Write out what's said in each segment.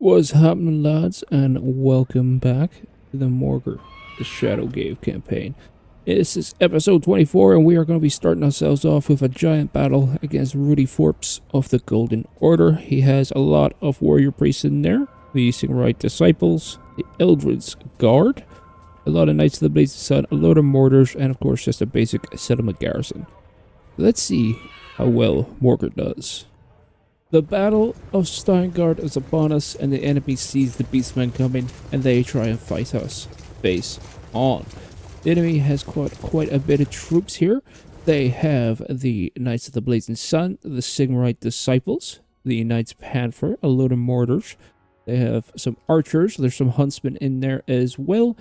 What's happening, lads, and welcome back to the Morghur the Shadowgave campaign. This is episode 24, and we are going to be starting ourselves off with a giant battle against Rudy Forps of the Golden Order. He has a lot of warrior priests in there, the Sigmar disciples, the Eldred's Guard, a lot of Knights of the Blazing Sun, a load of mortars, and of course just a basic settlement garrison. Let's see how well Morghur does. The Battle of Steingard is upon us, and the enemy sees the Beastmen coming, and they try and fight us face on. The enemy has quite a bit of troops here. They have the Knights of the Blazing Sun, the Sigmar disciples, the Knights Panther, a load of mortars. They have some archers, there's some huntsmen in there as well,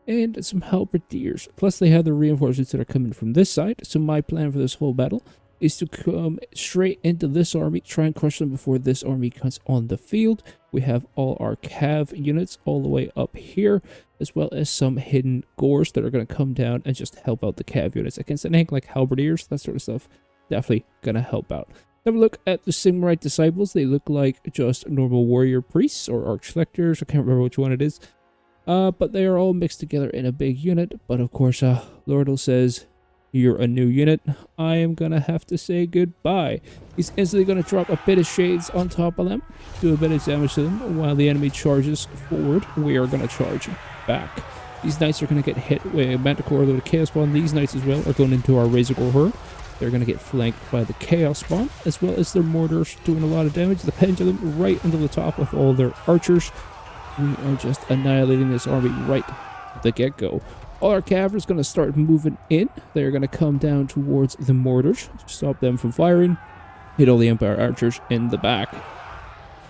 and some halberdiers. Plus they have the reinforcements that are coming from this side. So my plan for this whole battle is to come straight into this army, try and crush them before this army comes on the field. We have all our cav units all the way up here, as well as some hidden gores that are going to come down and just help out the cav units against an tank like halberdiers, that sort of stuff. Definitely going to help out. Have a look at the Sigmar disciples. They look like just normal warrior priests or archlectors. I can't remember which one it is. But they are all mixed together in a big unit. But of course, Lordle says, "You're a new unit. I am gonna have to say goodbye." He's instantly gonna drop a bit of shades on top of them, do a bit of damage to them while the enemy charges forward. We are gonna charge back. These knights are gonna get hit with Manticore with a Chaos Spawn. These knights as well are going into our Razorgore herd. They're gonna get flanked by the Chaos Spawn, as well as their mortars doing a lot of damage. The pendulum right into the top of all their archers. We are just annihilating this army right at the get-go. All our cavalry is going to start moving in. They're going to come down towards the mortars, stop them from firing, hit all the Empire archers in the back.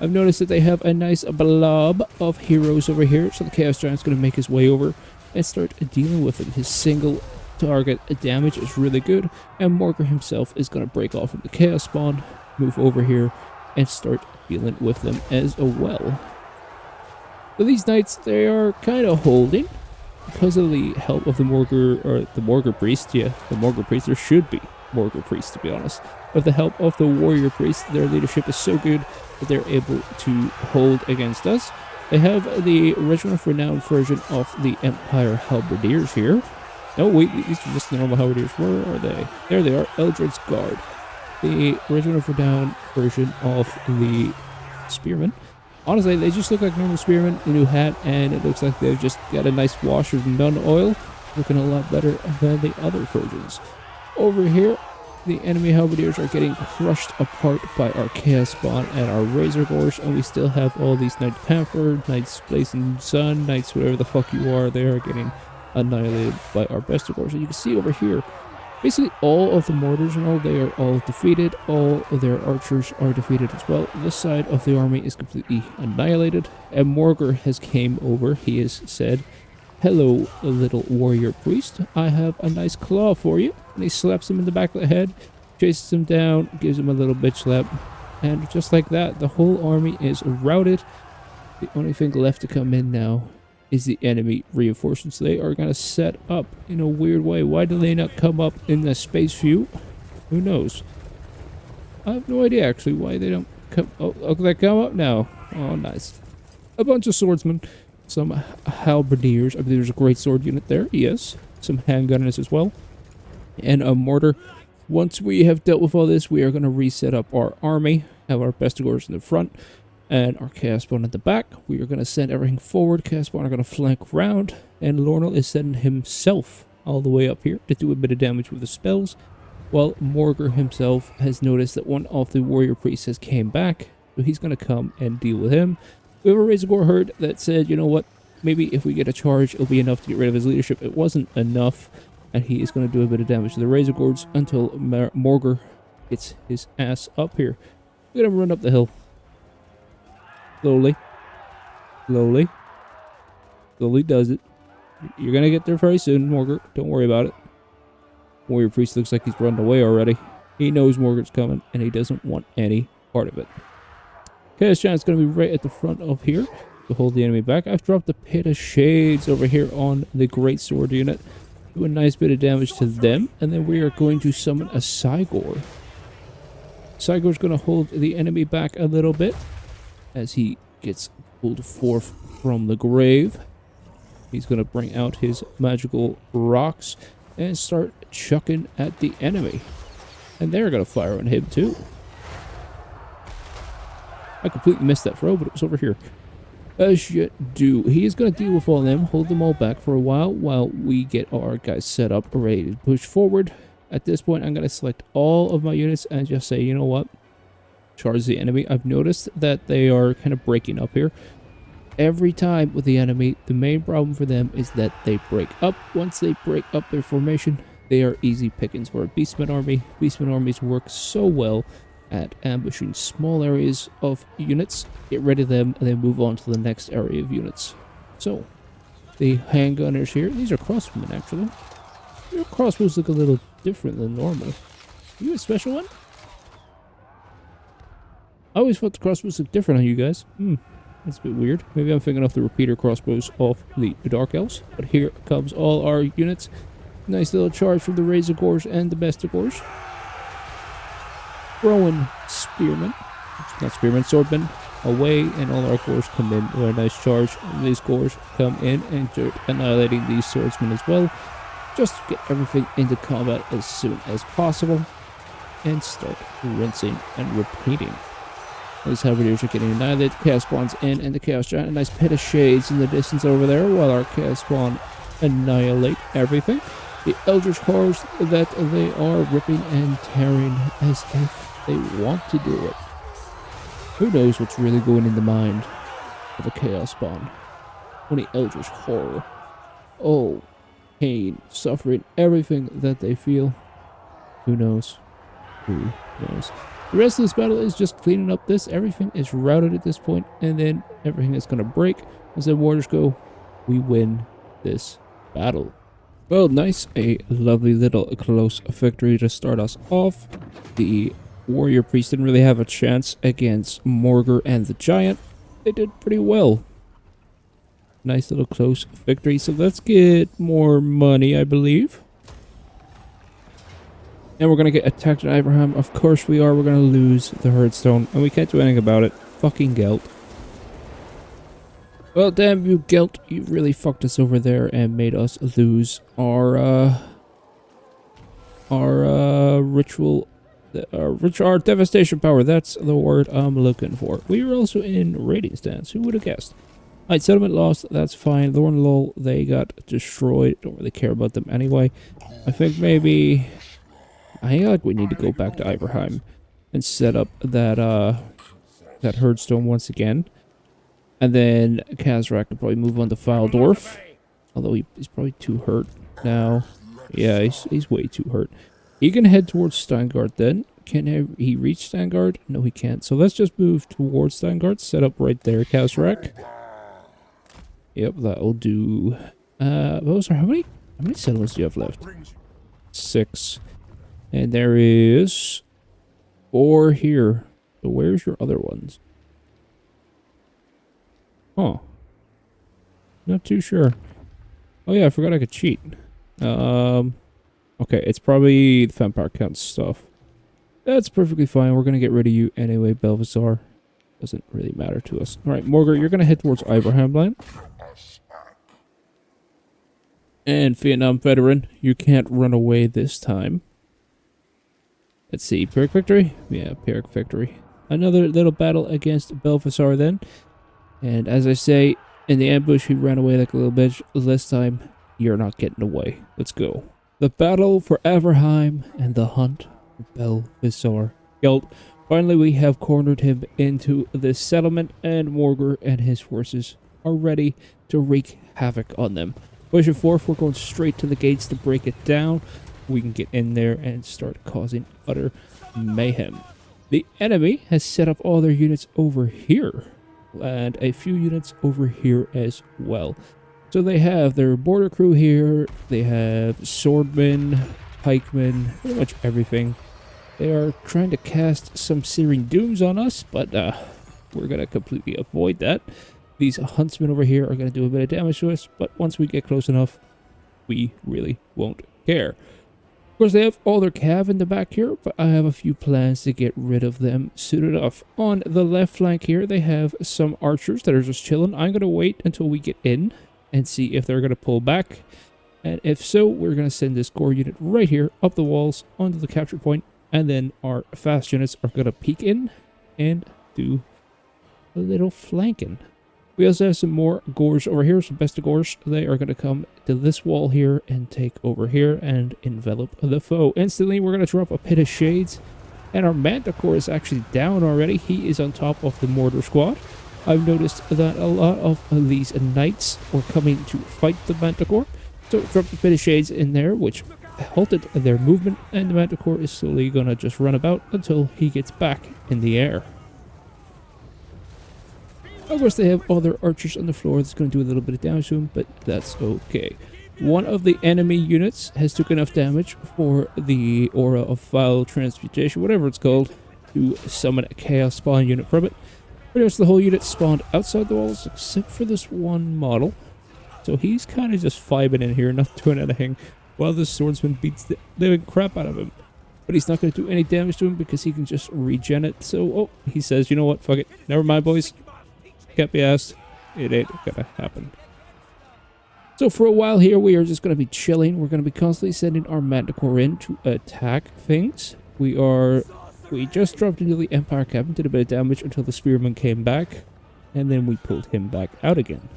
I've noticed that they have a nice blob of heroes over here, so the Chaos Giant's going to make his way over and start dealing with them. His single target damage is really good, and Morghur himself is going to break off from the Chaos Spawn, move over here, and start dealing with them as well. So these knights, they are kind of holding. Because of the help of the Morghur priest, the Morghur priest, there should be Morghur priests to be honest. With the help of the warrior priests, their leadership is so good that they're able to hold against us. They have the Regiment of Renown version of the Empire Halberdiers here. No, wait, these are just the normal Halberdiers. Where are they? There they are, Eldred's Guard. The Regiment of Renown version of the Spearmen. Honestly, they just look like normal spearmen, a new hat, and it looks like they've just got a nice wash of nun oil. Looking a lot better than the other versions. Over here, the enemy halberdiers are getting crushed apart by our Chaos Spawn and our Razorgores, and we still have all these Knight Panther, Knights Blazing Sun, Knights whatever the fuck you are, they are getting annihilated by our Bestigores. And you can see over here, basically all of the mortars and all, they are all defeated. All of their archers are defeated as well. This side of the army is completely annihilated. And Morghur has came over. He has said, "Hello, little warrior priest. I have a nice claw for you." And he slaps him in the back of the head, chases him down, gives him a little bitch slap. And just like that, the whole army is routed. The only thing left to come in now is the enemy reinforcements. They are going to set up in a weird way. Why do they not come up in the space view? Who knows? I have no idea actually why they don't come. Oh, they come up now. Oh, nice. A bunch of swordsmen, some halberdiers. I believe there's a great sword unit there. Yes. Some handgunners as well. And a mortar. Once we have dealt with all this, we are going to reset up our army. Have our Bestigores in the front. And our Chaos Spawn at the back. We are going to send everything forward. Chaos Spawn are going to flank round. And Lornal is sending himself all the way up here to do a bit of damage with the spells. While Morghur himself has noticed that one of the warrior priests has came back. So he's going to come and deal with him. We have a Razorgore herd that said, you know what, maybe if we get a charge, it'll be enough to get rid of his leadership. It wasn't enough. And he is going to do a bit of damage to the Razorgores until Morghur gets his ass up here. We're going to run up the hill. Slowly. Slowly. Slowly does it. You're gonna get there very soon, Morghur. Don't worry about it. Warrior Priest looks like he's run away already. He knows Morghur's coming, and he doesn't want any part of it. Chaos Giant's gonna be right at the front of here to hold the enemy back. I've dropped the Pit of Shades over here on the Great Sword unit. Do a nice bit of damage to them, and then we are going to summon a Sigor. Sigor's gonna hold the enemy back a little bit as he gets pulled forth from the grave. He's going to bring out his magical rocks and start chucking at the enemy. And they're going to fire on him too. I completely missed that throw, but it was over here. As you do. He is going to deal with all of them, hold them all back for a while we get our guys set up, ready to push forward. At this point, I'm going to select all of my units and just say, you know what? Charge the enemy. I've noticed that they are kind of breaking up here. Every time with the enemy, the main problem for them is that they break up. Once they break up their formation, they are easy pickings for a Beastmen army. Beastmen armies work so well at ambushing small areas of units, get rid of them, and then move on to the next area of units. So, the handgunners here, these are crossbowmen actually. Your crossbows look a little different than normal. Are you a special one? I always thought the crossbows looked different on you guys. That's a bit weird. Maybe I'm thinking of the repeater crossbows of the Dark Elves. But here comes all our units. Nice little charge from the Razorgores and the Bestigores. Throwing spearmen, not spearmen, swordmen, away, and all our gores come in with a nice charge. These gores come in and start annihilating these swordsmen as well, just to get everything into combat as soon as possible and start rinsing and repeating. These halberdiers are getting annihilated. Chaos Spawn's in, and the Chaos Giant, a nice pit of shades in the distance over there, while our Chaos Spawn annihilate everything. The Eldritch Horrors that they are ripping and tearing as if they want to do it. Who knows what's really going in the mind of a Chaos Spawn? Only Eldritch Horror. Oh, pain, suffering, everything that they feel. Who knows? Who knows? The rest of this battle is just cleaning up this. Everything is routed at this point, and then everything is going to break. As the warriors go, we win this battle. Well, nice. A lovely little close victory to start us off. The warrior priest didn't really have a chance against Morghur and the giant. They did pretty well. Nice little close victory. So let's get more money, I believe. And we're going to get attacked at Abraham. Of course we are. We're going to lose the Hearthstone. And we can't do anything about it. Fucking Gelt. Well, damn you, Gelt. You really fucked us over there and made us lose our our devastation power. That's the word I'm looking for. We were also in raiding stance. Who would have guessed? Alright, settlement lost. That's fine. Thorn Lull, they got destroyed. Don't really care about them anyway. I think maybe... I think like we need to go back to Iverheim and set up that that Hearthstone once again. And then Kazrak could probably move on to Faldorf. Although he's probably too hurt now. Yeah, he's way too hurt. He can head towards Steingard then. Can he reach Steingard? No, he can't. So let's just move towards Steingard. Set up right there, Kazrak. Yep, that'll do. Those are how many settlements do you have left? 6. And there is 4 here. So where's your other ones? Huh. Not too sure. Oh yeah, I forgot I could cheat. Okay, it's probably the Vampire Count stuff. That's perfectly fine. We're gonna get rid of you anyway, Balthasar. Doesn't really matter to us. Alright, Morghur, you're gonna head towards Iverham line. And Vietnam veteran, you can't run away this time. Let's see, Pyrrhic victory? Yeah, Pyrrhic victory. Another little battle against Balthasar then. And as I say, in the ambush, he ran away like a little bitch. This time, you're not getting away. Let's go. The battle for Averheim and the hunt for Balthasar Gelt. Finally, we have cornered him into this settlement, and Morghur and his forces are ready to wreak havoc on them. Pushing forth, we're going straight to the gates to break it down. We can get in there and start causing utter mayhem. The enemy has set up all their units over here, and a few units over here as well. So they have their border crew here, they have swordmen, pikemen, pretty much everything. They are trying to cast some Searing Dooms on us, but we're going to completely avoid that. These huntsmen over here are going to do a bit of damage to us, but once we get close enough, we really won't care. Of course, they have all their cav in the back here, but I have a few plans to get rid of them soon enough. On the left flank here, they have some archers that are just chilling. I'm going to wait until we get in and see if they're going to pull back. And if so, we're going to send this core unit right here, up the walls, onto the capture point. And then our fast units are going to peek in and do a little flanking. We also have some more gores over here, some best of gores. They are going to come to this wall here and take over here and envelop the foe. Instantly, we're going to drop a pit of shades. And our Manticore is actually down already. He is on top of the mortar squad. I've noticed that a lot of these knights were coming to fight the Manticore. So drop the pit of shades in there, which halted their movement. And the Manticore is slowly going to just run about until he gets back in the air. Of course, they have all their archers on the floor. That's going to do a little bit of damage to them, but that's okay. One of the enemy units has took enough damage for the Aura of Foul Transmutation, whatever it's called, to summon a Chaos Spawn unit from it. Pretty much the whole unit spawned outside the walls, except for this one model. So he's kind of just vibing in here, not doing anything, while the swordsman beats the living crap out of him. But he's not going to do any damage to him because he can just regen it. So, he says, you know what, fuck it. Never mind, boys. Can't be asked. It ain't gonna happen. So for a while here, we are just gonna be chilling. We're gonna be constantly sending our Manticore in to attack things. We just dropped into the Empire cabin, did a bit of damage until the Spearman came back, and then we pulled him back out again.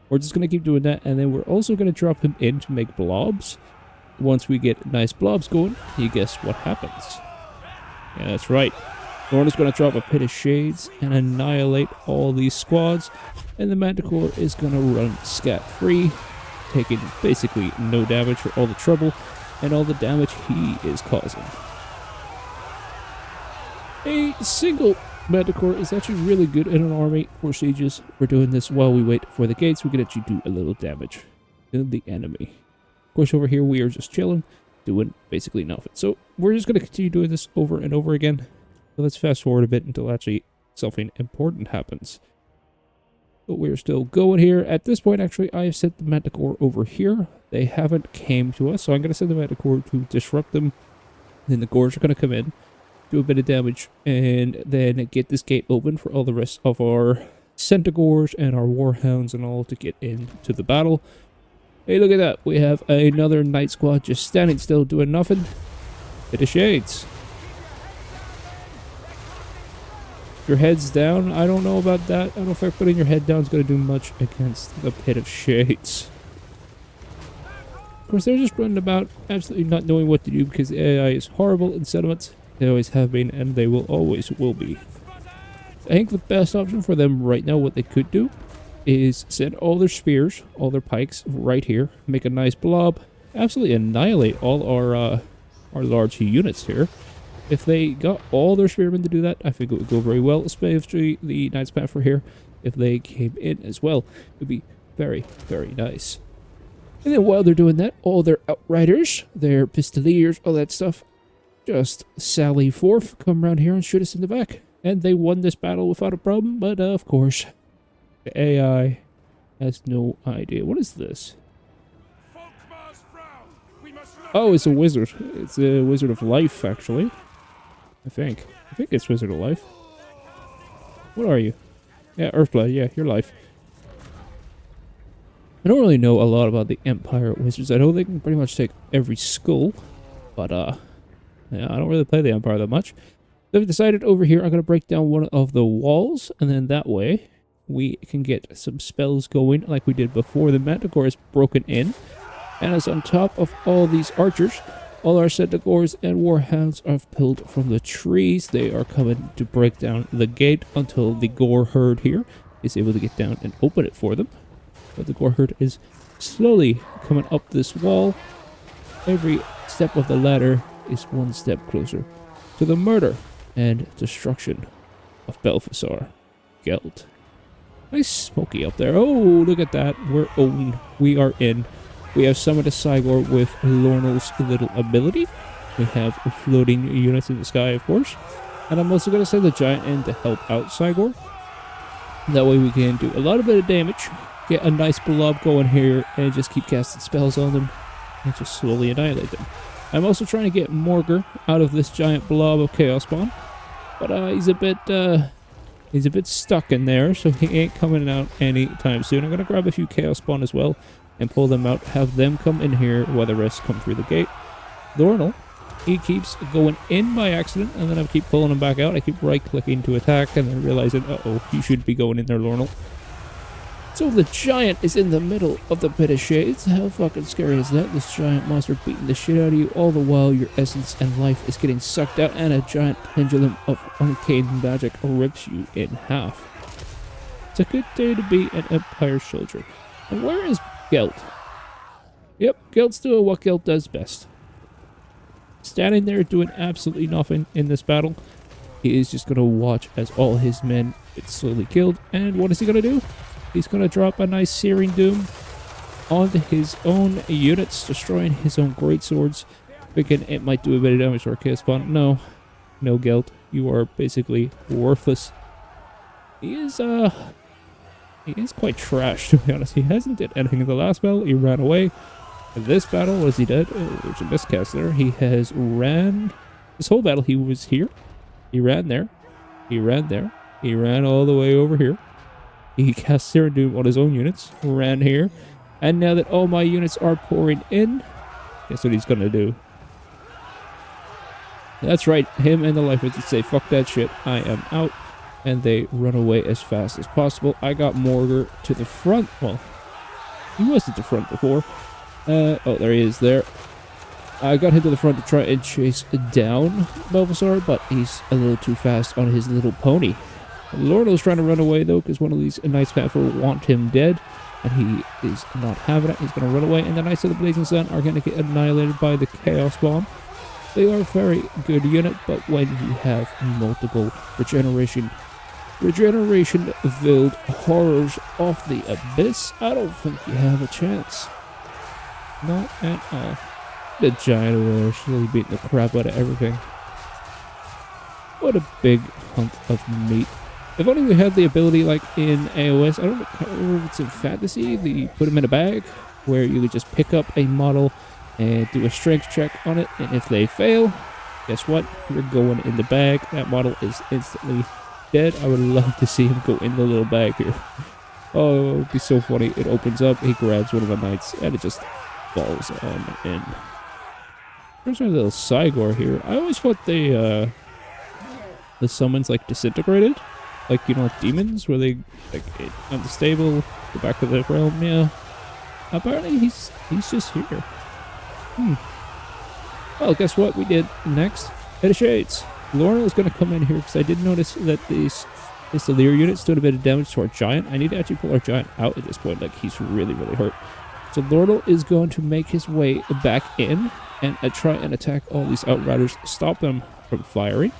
We're just gonna keep doing that, and then we're also gonna drop him in to make blobs. Once we get nice blobs going, you guess what happens? Yeah, that's right. Nordland's going to drop a pit of shades and annihilate all these squads, and the Manticore is going to run scat-free, taking basically no damage for all the trouble and all the damage he is causing. A single Manticore is actually really good in an army for sieges. We're doing this while we wait for the gates. We can actually do a little damage to the enemy. Of course, over here we are just chilling, doing basically nothing. So we're just going to continue doing this over and over again. So let's fast forward a bit until actually something important happens. But we're still going here. At this point, actually, I have sent the Manticore over here. They haven't came to us, so I'm going to send the Manticore to disrupt them. Then the Gores are going to come in, do a bit of damage, and then get this gate open for all the rest of our Centaurs and our Warhounds and all to get into the battle. Hey, look at that. We have another Knight Squad just standing still doing nothing. Bit of shades. Your head's down. I don't know about that. I don't know if putting your head down is going to do much against the Pit of Shades. Of course, they're just running about, absolutely not knowing what to do because the AI is horrible in settlements. They always have been, and they will always will be. I think the best option for them right now, what they could do, is send all their spears, all their pikes right here, make a nice blob, absolutely annihilate all our large units here. If they got all their spearmen to do that, I think it would go very well, especially the Knights Panther here. If they came in as well, it would be very, very nice. And then while they're doing that, all their Outriders, their Pistoliers, all that stuff, just sally forth, come around here and shoot us in the back. And they won this battle without a problem, but of course, the AI has no idea. What is this? Oh, it's a wizard. It's a Wizard of Life, actually. I think it's Wizard of Life. What are you? Yeah, Earthblood. Yeah, your life. I don't really know a lot about the Empire Wizards. I know they can pretty much take every skull, but yeah, I don't really play the Empire that much. So I've decided over here I'm going to break down one of the walls, and then that way we can get some spells going like we did before the Manticore is broken in. And as on top of all these archers, all our Centaurs and Warhounds are pulled from the trees. They are coming to break down the gate until the Gore herd here is able to get down and open it for them. But the Gore herd is slowly coming up this wall. Every step of the ladder is one step closer to the murder and destruction of Balthasar Gelt. Nice smoky up there. Oh, look at that. We're owned. We are in. We have summoned a Sigmar with Lornal's little ability. We have floating units in the sky, of course. And I'm also going to send the Giant in to help out Sigmar. That way we can do a lot of bit of damage, get a nice blob going here, and just keep casting spells on them, and just slowly annihilate them. I'm also trying to get Morghur out of this giant blob of Chaos Spawn, but he's a bit stuck in there, so he ain't coming out anytime soon. I'm gonna grab a few Chaos Spawn as well and pull them out, have them come in here while the rest come through the gate. Lornal, he keeps going in by accident, and then I keep pulling him back out. I keep right-clicking to attack, and then realizing, uh-oh, you should be going in there, Lornal. So the giant is in the middle of the pit of shades. How fucking scary is that? This giant monster beating the shit out of you, all the while your essence and life is getting sucked out, and a giant pendulum of arcane magic rips you in half. It's a good day to be an Empire soldier. And where is Gelt? Yep, Gelt's doing what Gelt does best. Standing there doing absolutely nothing in this battle. He is just going to watch as all his men get slowly killed. And what is he going to do? He's going to drop a nice Searing Doom onto his own units, destroying his own greatswords. Thinking it might do a bit of damage to our Chaos Spawn. No, Gelt. You are basically worthless. He is quite trash, to be honest. He hasn't did anything in the last battle. He ran away. In this battle, was he dead? Oh, there's a miscast there. He has ran... This whole battle, he was here. He ran there. He ran there. He ran all the way over here. He cast Searing Doom on his own units. Ran here. And now that all my units are pouring in, guess what he's going to do? That's right. Him and the Lifers say, fuck that shit. I am out. And they run away as fast as possible. I got Morghur to the front. Well, he was at the front before. Oh, there he is there. I got him to the front to try and chase down Balthasar, but he's a little too fast on his little pony. Lorno's trying to run away, though, because one of these Knights Pathful want him dead, and he is not having it. He's going to run away, and the Knights of the Blazing Sun are going to get annihilated by the Chaos Bomb. They are a very good unit, but when you have multiple regeneration-filled horrors off the abyss, I don't think you have a chance. Not at all. The giant over there slowly beating the crap out of everything. What a big hunk of meat. If only we had the ability like in AOS, I don't remember if it's in Fantasy, you put them in a bag, where you could just pick up a model and do a strength check on it, and if they fail, guess what? You're going in the bag. That model is instantly dead. I would love to see him go in the little bag here. Oh, it would be so funny. It opens up, he grabs one of the knights, and it just falls on in. There's my little Sigmar here. I always thought the summons like disintegrated. Like, you know, like demons, where they like unstable, go back to the realm. Yeah. Apparently he's just here. Well, guess what we did next? Head of Shades. Lorna is going to come in here because I did notice that this Lear unit's doing a bit of damage to our giant. I need to actually pull our giant out at this point. Like, he's really, really hurt. So Lordal is going to make his way back in and try and attack all these Outriders, stop them from firing.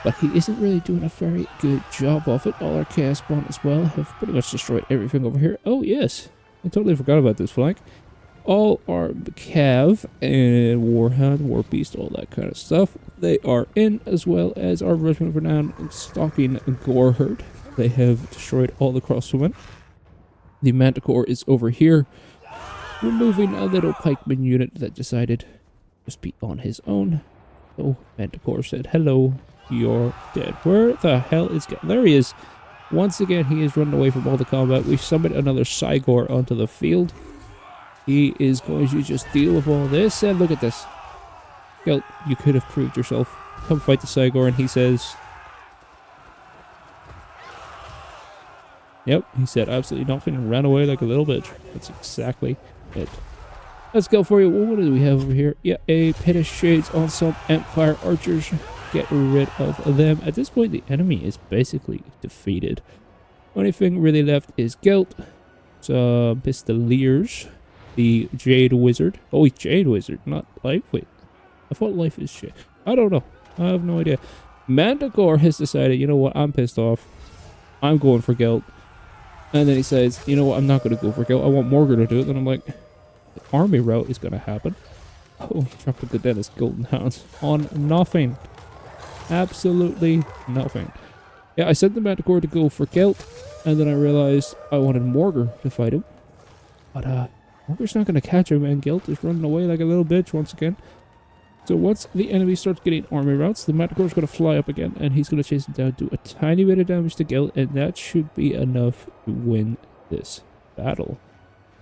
But he isn't really doing a very good job of it. All our Chaos Spawn as well have pretty much destroyed everything over here. Oh, yes. I totally forgot about this flank. All our Cav and Warhound, Warbeast, all that kind of stuff. They are in, as well as our Regiment of Renown stalking Goreherd. They have destroyed all the crossbowmen. The Manticore is over here, removing a little pikeman unit that decided to just be on his own. So Manticore said, hello, you're dead. Where the hell is... There he is. Once again, he is running away from all the combat. We summoned another Sigmar onto the field. He is going to just deal with all this, and look at this. Gelt, you could have proved yourself. Come fight the Sigmar, and he says... Yep, he said absolutely nothing and ran away like a little bitch. That's exactly it. Let's go for you. Well, what do we have over here? Yeah, a Pit of Shades on some Empire Archers. Get rid of them. At this point, the enemy is basically defeated. Only thing really left is Gelt, some Pistoliers, the Jade Wizard. Oh, he's Jade Wizard, not Life. Wait, I thought Life is shit. I don't know. I have no idea. Malagor has decided, you know what, I'm pissed off. I'm going for Gelt. And then he says, you know what, I'm not going to go for Gelt. I want Morghur to do it. And I'm like, the army route is going to happen. Oh, he dropped a good Dennis Golden Hounds on nothing. Absolutely nothing. Yeah, I sent the Manticore to go for Gelt, and then I realized I wanted Morghur to fight him. But Morghur's not going to catch him, and Gelt is running away like a little bitch once again. So once the enemy starts getting army routes, the Malagor's going to fly up again, and he's going to chase him down, do a tiny bit of damage to Gelt, and that should be enough to win this battle.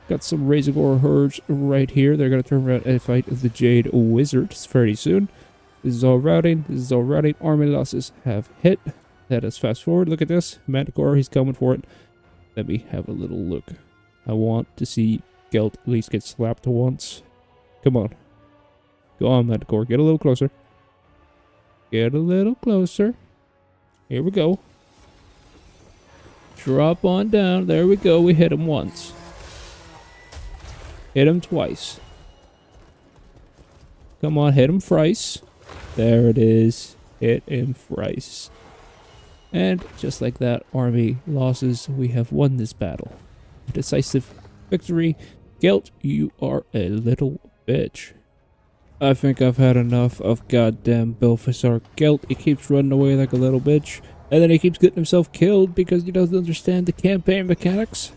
Got some Razorgore herds right here. They're going to turn around and fight the Jade Wizards fairly soon. This is all routing. This is all routing. Army losses have hit. Let us fast forward. Look at this. Malagor, he's coming for it. Let me have a little look. I want to see Gelt at least get slapped once. Come on. Go on, Malagor. Get a little closer. Get a little closer. Here we go. Drop on down. There we go. We hit him once. Hit him twice. Come on, hit him thrice. There it is. Hit him thrice. And just like that, army losses. We have won this battle. Decisive victory. Gelt, you are a little bitch. I think I've had enough of goddamn Balthasar Gelt. He keeps running away like a little bitch. And then he keeps getting himself killed because he doesn't understand the campaign mechanics.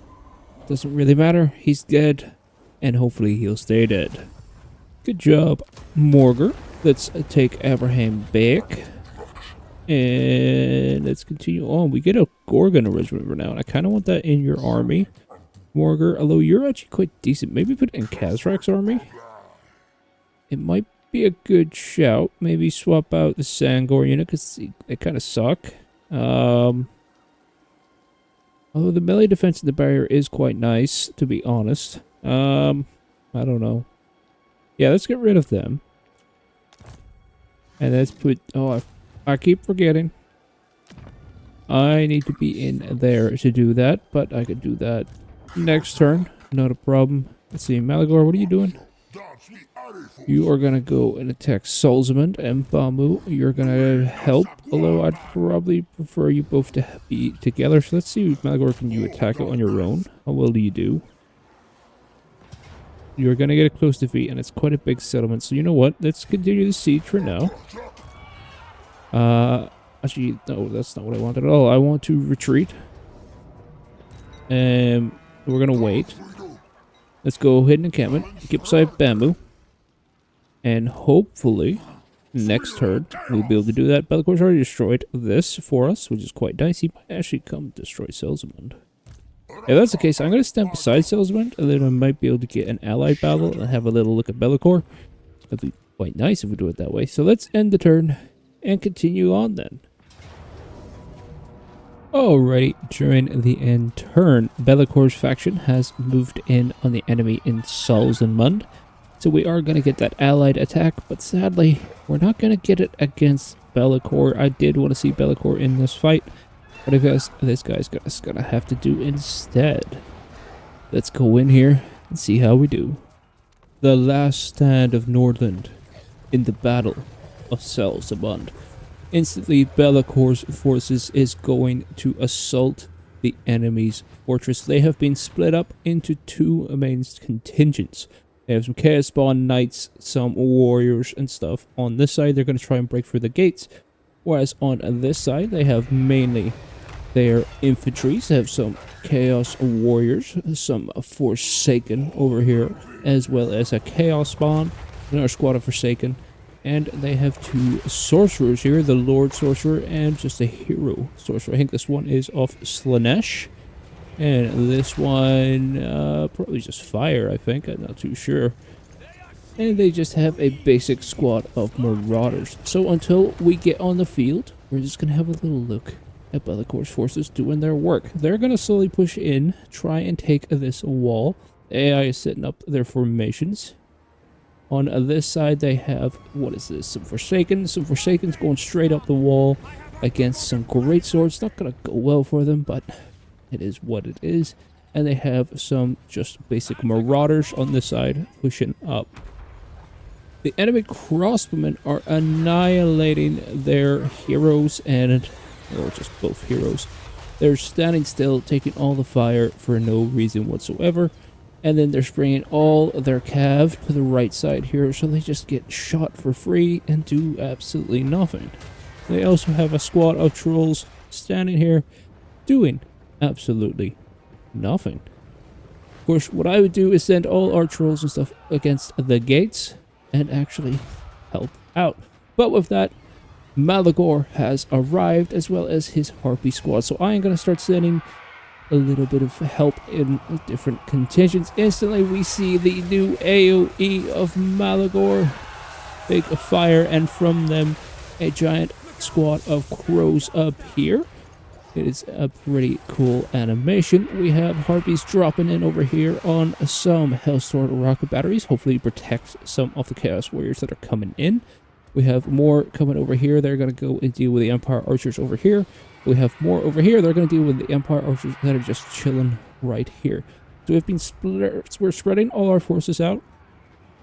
Doesn't really matter. He's dead. And hopefully he'll stay dead. Good job, Morghur. Let's take Abraham back. And let's continue on. We get a Gorgon regiment now. And I kind of want that in your army, Morghur. Although you're actually quite decent. Maybe put it in Kazrak's army. It might be a good shout. Maybe swap out the Sangor unit because they kind of suck. Although the melee defense in the barrier is quite nice, to be honest. I don't know. Yeah, let's get rid of them. And let's put... Oh, I keep forgetting. I need to be in there to do that, but I could do that next turn. Not a problem. Let's see, Malagor, what are you doing? You are going to go and attack Solzamund and Bamu. You're going to help, although I'd probably prefer you both to be together. So let's see, Malagor, can you attack it on your own? How well do you do? You're going to get a close defeat, and it's quite a big settlement. So you know what? Let's continue the siege for now. Actually, no, that's not what I wanted at all. I want to retreat. We're going to wait. Let's go ahead and encampment. Get beside Bamboo. And hopefully, next turn, we'll be able to do that. Balthasar's already destroyed this for us, which is quite nice. He might actually come destroy Solzamund. If that's the case, I'm going to stand beside Solzamund, and then I might be able to get an allied battle and have a little look at Malagor. That'd be quite nice if we do it that way. So let's end the turn and continue on then. Alrighty, during the end turn, Malagor's faction has moved in on the enemy in Solzamund. So we are going to get that allied attack, but sadly, we're not going to get it against Malagor. I did want to see Malagor in this fight, but I guess this guy's going to have to do instead. Let's go in here and see how we do. The last stand of Nordland in the Battle of Solzamund. Instantly, Malagor's forces is going to assault the enemy's fortress. They have been split up into two main contingents. They have some Chaos Spawn Knights, some warriors and stuff. On this side, they're going to try and break through the gates. Whereas on this side, they have mainly their infantry. They have some Chaos Warriors, some Forsaken over here, as well as a Chaos Spawn, another squad of Forsaken. And they have two sorcerers here, the Lord Sorcerer and just a Hero Sorcerer. I think this one is of Slanesh. And this one, probably just fire, I think. I'm not too sure. And they just have a basic squad of Marauders. So until we get on the field, we're just going to have a little look at Malagor's forces doing their work. They're going to slowly push in, try and take this wall. AI is setting up their formations. On this side, they have, what is this? Some Forsakens. Some Forsakens going straight up the wall against some Great Swords. Not going to go well for them, but it is what it is. And they have some just basic Marauders on this side pushing up. The enemy crossbowmen are annihilating their heroes and, or just both heroes. They're standing still, taking all the fire for no reason whatsoever. And then they're spraying all their cav to the right side here, so they just get shot for free and do absolutely nothing. They also have a squad of trolls standing here doing absolutely nothing. Of course, what I would do is send all our trolls and stuff against the gates and actually help out. But with that, Malagor has arrived, as well as his harpy squad. So I am going to start sending a little bit of help in different contingents. Instantly, we see the new AoE of Malagor. Big fire, and from them, a giant squad of crows up here. It is a pretty cool animation. We have harpies dropping in over here on some Hellsword rocket batteries. Hopefully protect some of the Chaos Warriors that are coming in. We have more coming over here. They're going to go and deal with the Empire Archers over here. We have more over here. They're going to deal with the Empire Archers that are just chilling right here. So we've been we're spreading all our forces out,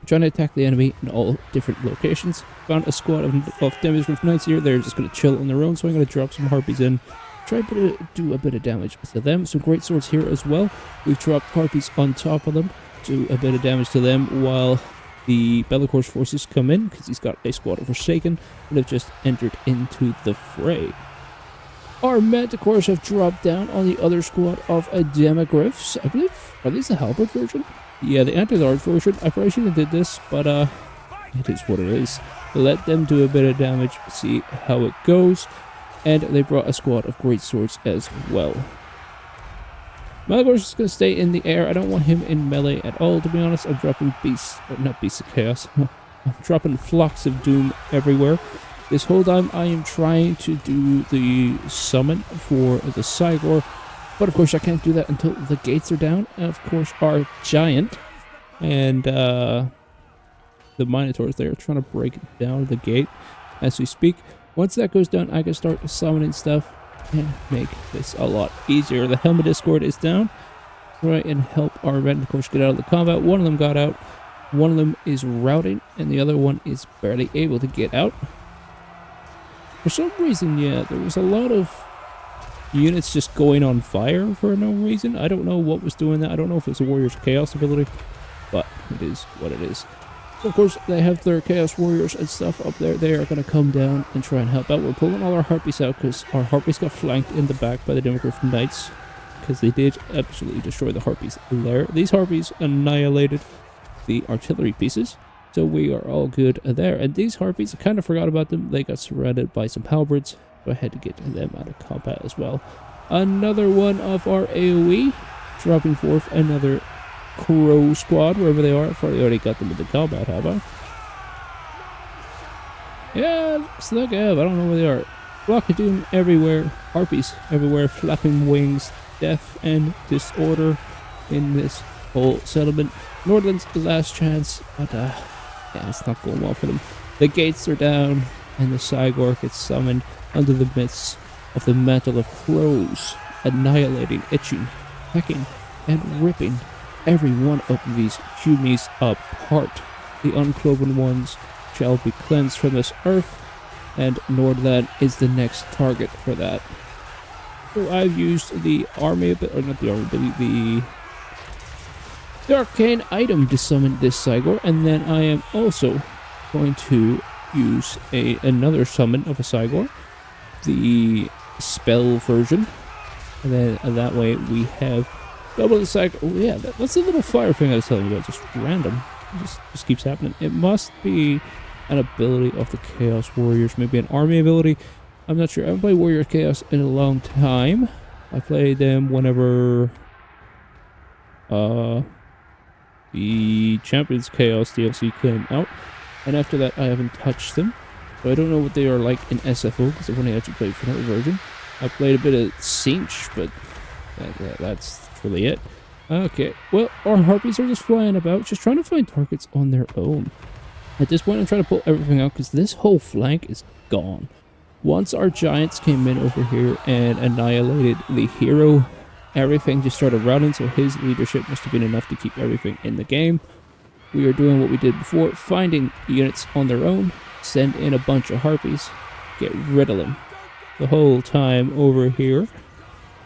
trying to attack the enemy in all different locations. Found a squad of Demigryph Knights here. They're just going to chill on their own, so I'm going to drop some harpies in. Try to do a bit of damage to them. Some great swords here as well. We've dropped harpies on top of them, do a bit of damage to them, while the Bellacor's forces come in, because he's got a squad of Forsaken that have just entered into the fray. Our Manticores have dropped down on the other squad of Demigryphs. I believe, are these the Halberd version? Yeah, the anti-large version. I probably shouldn't have did this, but it is what it is. Let them do a bit of damage, see how it goes. And they brought a squad of great swords as well. Malagor's just going to stay in the air. I don't want him in melee at all, to be honest. I'm dropping beasts, or not beasts of chaos. I'm dropping flocks of doom everywhere. This whole time I am trying to do the summon for the Sigmar. But of course I can't do that until the gates are down. And of course our giant and the Minotaurs there are trying to break down the gate as we speak. Once that goes down, I can start summoning stuff and make this a lot easier. The Helm of Discord is down. Try and help our Manticores get out of the combat. One of them got out. One of them is routing, and the other one is barely able to get out. For some reason, yeah, there was a lot of units just going on fire for no reason. I don't know what was doing that. I don't know if it's a Warrior's Chaos ability, but it is what it is. Of course, they have their Chaos Warriors and stuff up there. They are going to come down and try and help out. We're pulling all our Harpies out because our Harpies got flanked in the back by the Demigryph Knights, because they did absolutely destroy the Harpies there. These Harpies annihilated the artillery pieces, so we are all good there. And these Harpies, I kind of forgot about them. They got surrounded by some halberds, so I had to get them out of combat as well. Another one of our AoE, dropping forth another Crow squad, wherever they are. I've probably already got them into combat, have I? Yeah, looks like I have. I don't know where they are. Block of Doom everywhere. Harpies everywhere. Flapping wings. Death and disorder in this whole settlement. Nordland's the last chance, but yeah, it's not going well for them. The gates are down, and the Sigmar gets summoned under the midst of the mantle of crows, annihilating, itching, pecking, and ripping every one of these humies apart. The uncloven ones shall be cleansed from this earth, and Nordland is the next target for that. So I've used the army, or not the army, but the arcane item to summon this Sigmar, and then I am also going to use another summon of a Sigmar, the spell version, and then that way we have double the Sigmar. Oh yeah, that's the little fire thing I was telling you about, just random. It just keeps happening. It must be an ability of the Chaos Warriors, maybe an army ability. I'm not sure. I haven't played Warrior Chaos in a long time. I played them whenever the Champions Chaos DLC came out, and after that I haven't touched them. So I don't know what they are like in SFO, because I've only actually played vanilla version. I played a bit of Cinch, but that's really it. Okay, well, our Harpies are just flying about, just trying to find targets on their own. At this point, I'm trying to pull everything out, because this whole flank is gone. Once our Giants came in over here and annihilated the hero, everything just started routing, so his leadership must have been enough to keep everything in the game. We are doing what we did before, finding units on their own, send in a bunch of Harpies, get rid of them. The whole time over here,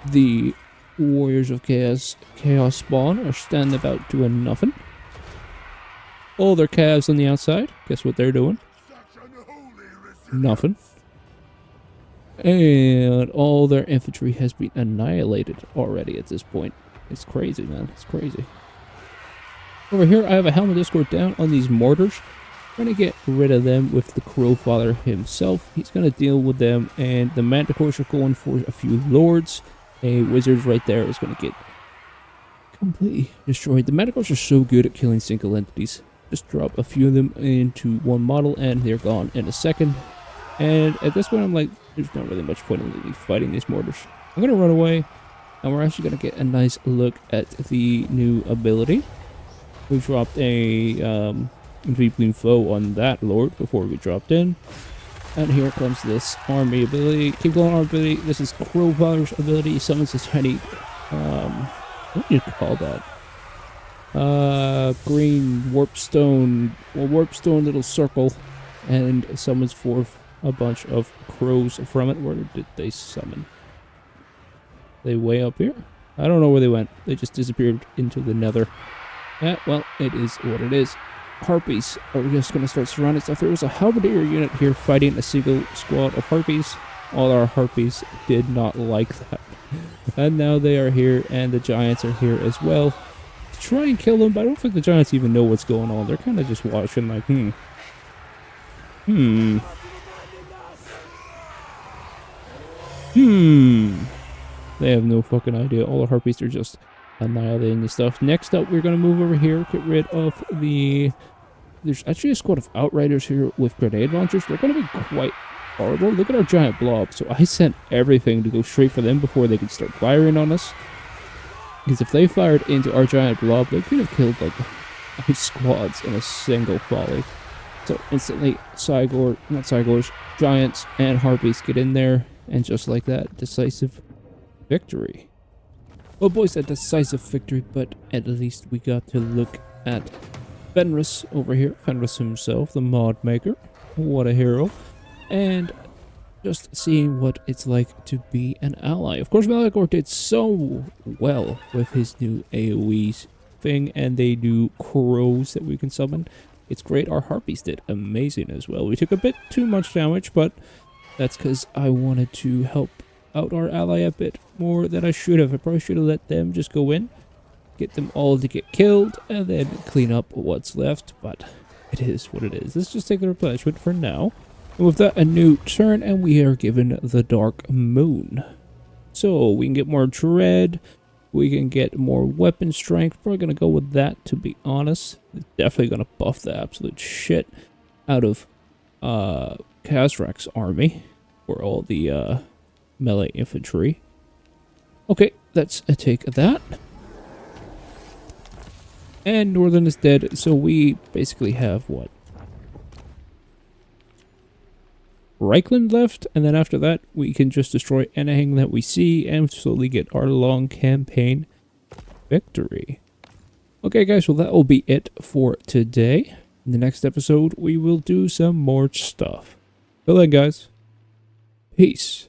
the Warriors of Chaos spawn are standing about doing nothing. All their calves on the outside, guess what they're doing? Nothing. And all their infantry has been annihilated already at this point. It's crazy, man. It's crazy. Over here, I have a Helm of Discord down on these mortars. Trying to get rid of them with the Crowfather himself. He's going to deal with them, and the Manticores are going for a few lords. A wizard right there is going to get completely destroyed. The Manticores are so good at killing single entities. Just drop a few of them into one model, and they're gone in a second. And at this point, I'm like, there's not really much point in really fighting these mortars. I'm going to run away, and we're actually going to get a nice look at the new ability. We dropped a Invisible Foe on that lord before we dropped in. And here comes this army ability. Keep going, army ability. This is Crowfather's ability. He summons this tiny, what do you call that? Green warpstone, warpstone little circle, and summons forth a bunch of crows from it. Where did they summon? They way up here? I don't know where they went. They just disappeared into the nether. Yeah, well, it is what it is. Harpies are just going to start surrounding stuff. There was a halberdier unit here fighting a single squad of harpies. All our harpies did not like that. And now they are here, and the giants are here as well. Try and kill them, but I don't think the giants even know what's going on. They're kind of just watching like, They have no fucking idea. All the harpies are just annihilating the stuff. Next up, we're going to move over here, get rid of the... There's actually a squad of outriders here with grenade launchers. They're going to be quite horrible. Look at our giant blob. So I sent everything to go straight for them before they could start firing on us. Because if they fired into our giant blob, they could have killed like 8 squads in a single volley. So instantly, giants and harpies get in there, and just like that, decisive victory. Well, boys, a decisive victory, but at least we got to look at Venris over here. Venris himself, the mod maker. What a hero. And just seeing what it's like to be an ally. Of course, Malagor did so well with his new AoE thing, and they do crows that we can summon. It's great. Our harpies did amazing as well. We took a bit too much damage, but that's because I wanted to help out our ally a bit more than I should have. I probably should have let them just go in, get them all to get killed, and then clean up what's left, but it is what it is. Let's just take the replenishment for now. And with that, a new turn, and we are given the Dark Moon. So we can get more dread, we can get more weapon strength. Probably going to go with that, to be honest. It's definitely going to buff the absolute shit out of Khazrak's army, or all the melee infantry. Okay, let's take that. And Nordland is dead, so we basically have what? Reichland left, and then after that we can just destroy anything that we see and slowly get our long campaign victory. Okay guys, well that will be it for today. In the next episode we will do some more stuff. Till then guys, peace.